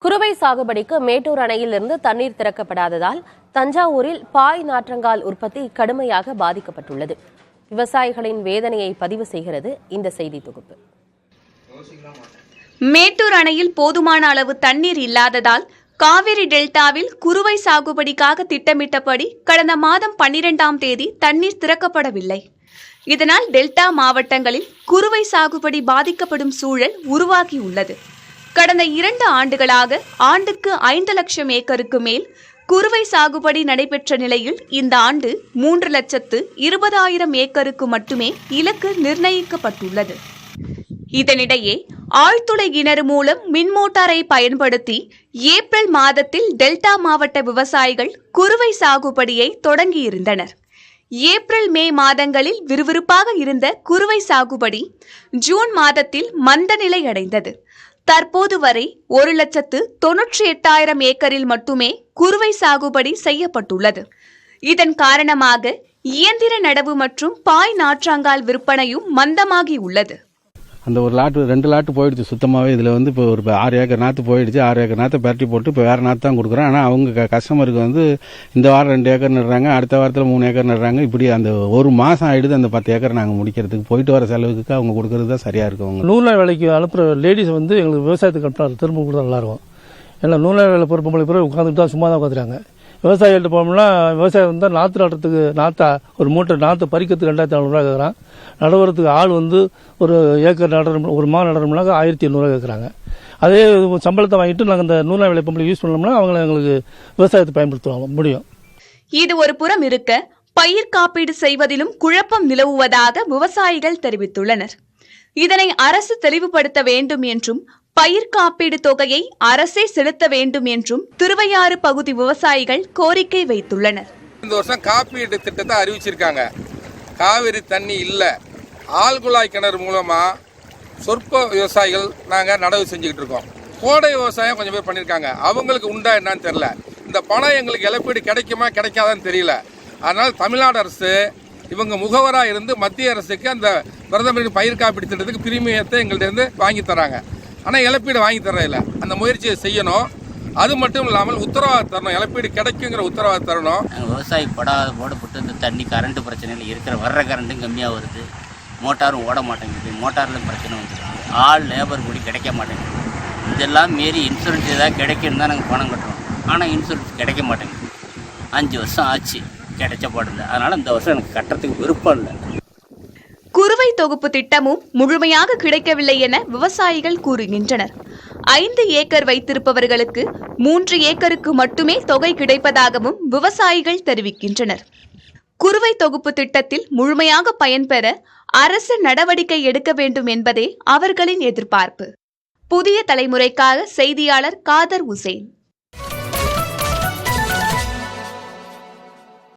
குறுவை சாகுபடிக்கு மேட்டூர் அணையிலிருந்து தண்ணீர் திறக்கப்படாததால் தஞ்சாவூரில் பாய் நாற்றங்கால் உற்பத்தி கடுமையாக பாதிக்கப்பட்டுள்ளது. விவசாயிகளின் வேதனையை பதிவு செய்கிறது இந்த செய்தி தொகுப்பு. மேட்டூர் அணையில் போதுமான அளவு தண்ணீர் இல்லாததால் காவிரி டெல்டாவில் குறுவை சாகுபடிக்காக திட்டமிட்டபடி கடந்த மாதம் 12ஆம் தேதி தண்ணீர் திறக்கப்படவில்லை. இதனால் டெல்டா மாவட்டங்களில் குறுவை சாகுபடி பாதிக்கப்படும் சூழல் உருவாகியுள்ளது. கடந்த 2 ஆண்டுகளாக ஆண்டுக்கு 5 லட்சம் ஏக்கருக்கு மேல் குறுவை சாகுபடி நடைபெற்ற நிலையில் இந்த ஆண்டு 3,20,000 ஏக்கருக்கு மட்டுமே இலக்கு நிர்ணயிக்கப்பட்டுள்ளது. இதனிடையே ஆழ்துளை கிணறு மூலம் மின்மோட்டாரை பயன்படுத்தி ஏப்ரல் மாதத்தில் டெல்டா மாவட்ட விவசாயிகள் குறுவை சாகுபடியை தொடங்கியிருந்தனர். ஏப்ரல் மே மாதங்களில் விறுவிறுப்பாக இருந்த குறுவை சாகுபடி ஜூன் மாதத்தில் மந்த நிலை அடைந்தது. தற்போது வரை 1,98,000 ஏக்கரில் மட்டுமே குறுவை சாகுபடி செய்யப்பட்டுள்ளது. இதன் காரணமாக இயந்திர நடவு மற்றும் பாய் நாற்றாங்கால் விற்பனையும் மந்தமாகி உள்ளது. அந்த ஒரு லாட்டு 2 லாட்டு போயிடுச்சு சுத்தமாகவே. இதில் இப்போ ஒரு 6 ஏக்கர் நாற்று போயிடுச்சு. 6 ஏக்கர் நாற்றை பரட்டி போட்டு இப்போ வேறு நாற்று தான் கொடுக்குறோம். ஆனால் அவங்க கஸ்டமருக்கு இந்த வாரம் 2 ஏக்கர் நடுறாங்க, அடுத்த வாரத்தில் 3 ஏக்கர் நடுறாங்க. இப்படி அந்த ஒரு மாதம் ஆகிடுது அந்த 10 ஏக்கர் நாங்கள் முடிக்கிறதுக்கு. போயிட்டு வர செலவுக்கு அவங்க கொடுக்கறது தான் சரியாக இருக்கும். அவங்க நூல்நாள் வேலைக்கு அனுப்புகிற லேடிஸ் எங்களுக்கு விவசாயத்துக்கு அனுப்புறாரு, திரும்ப கொடுத்தா நல்லாயிருக்கும். ஏன்னா நூல்நாள் வேலை பொறுப்பு பிறகு உட்காந்துட்டு தான் சும்மா தான் உட்காந்துறாங்க. விவசாயிகிட்ட போனோம்னா விவசாயம் வந்தால் நாற்று நடுறதுக்கு ஒரு மூட்டை நாற்று பறிக்கிறதுக்கு 2,400 கேட்குறான். நடவுறதுக்கு ஆள் ஒரு ஏக்கர் நடணும், ஒரு நடணும்னாக்க 1,800 கேட்குறாங்க. அதே சம்பளத்தை வாங்கிட்டு நாங்கள் இந்த நூலா வேலை பொம்பளை யூஸ் பண்ணோம்னா அவங்களை எங்களுக்கு விவசாயத்தை பயன்படுத்துவாங்க முடியும். இது ஒரு புறம் இருக்க பயிர் காப்பீடு செய்வதிலும் குழப்பம் நிலவுவதாக விவசாயிகள் தெரிவித்துள்ளனர். இதனை அரசு தெளிவுபடுத்த வேண்டும் என்றும் பயிர் காப்பீடு தொகையை அரசே செலுத்த வேண்டும் என்றும் திருவையாறு பகுதி விவசாயிகள் கோரிக்கை வைத்துள்ளனர். இந்த வருஷம் காப்பீடு திட்டத்தை அறிவிச்சிருக்காங்க. காவிரி தண்ணி இல்லை, ஆழ்குழாய் கிணறு மூலமா சொற்ப விவசாயிகள் நாங்கள் நடவு செஞ்சுக்கிட்டு இருக்கோம். கோடை விவசாயம் கொஞ்சம் பேர் பண்ணியிருக்காங்க. அவங்களுக்கு உண்டா என்னன்னு தெரியல. இந்த பணம் எங்களுக்கு இழப்பீடு கிடைக்குமா கிடைக்காதான்னு தெரியல. அதனால் தமிழ்நாடு அரசு இவங்க முகவராக இருந்து மத்திய அரசுக்கு அந்த பிரதமரின் பயிர் காப்பீடு திட்டத்துக்கு பிரீமியத்தை எங்கள்கிட்ட வாங்கி தராங்க. ஆனால் இழப்பீடு வாங்கி தரதில்லை. அந்த முயற்சியை செய்யணும். அது மட்டும் இல்லாமல் உத்தரவாதம் தரணும், இழப்பீடு கிடைக்குங்கிற உத்தரவாதம் தரணும். விவசாயி போட்டு இந்த தண்ணி கரண்ட் பிரச்சனையில் வர்ற கரண்ட்டும் கம்மியாக வருது. மோட்டாரும் ஓட மாட்டேங்குது. மோட்டாரில் பிரச்சனை வந்துருக்கு. ஆள் லேபர் கூடி கிடைக்க மாட்டேங்குது. இதெல்லாம் மீறி இன்சூரன்ஸ் ஏதாவது கிடைக்குன்னு தான் நாங்கள் பணம் கட்டுறோம். ஆனால் இன்சூரன்ஸ் கிடைக்க மாட்டேங்குது. 5 வருஷம் ஆச்சு, கிடைச்ச பாடில்லை. அதனால் இந்த வருஷம் எனக்கு கட்டுறதுக்கு விருப்பம் இல்லை. குறுவை தொகுப்பு திட்டமும் முழுமையாக கிடைக்கவில்லை என விவசாயிகள் கூறுகின்றனர். 5 ஏக்கர் வைத்திருப்பவர்களுக்கு 3 ஏக்கருக்கு மட்டுமே தொகை கிடைப்பதாகவும் விவசாயிகள் தெரிவிக்கின்றனர். குறுவை தொகுப்பு திட்டத்தில் முழுமையாக பயன்பெற அரசு நடவடிக்கை எடுக்க வேண்டும் என்பதே அவர்களின் எதிர்பார்ப்பு. புதிய தலைமுறைக்காக செய்தியாளர் காதர் உசேன்.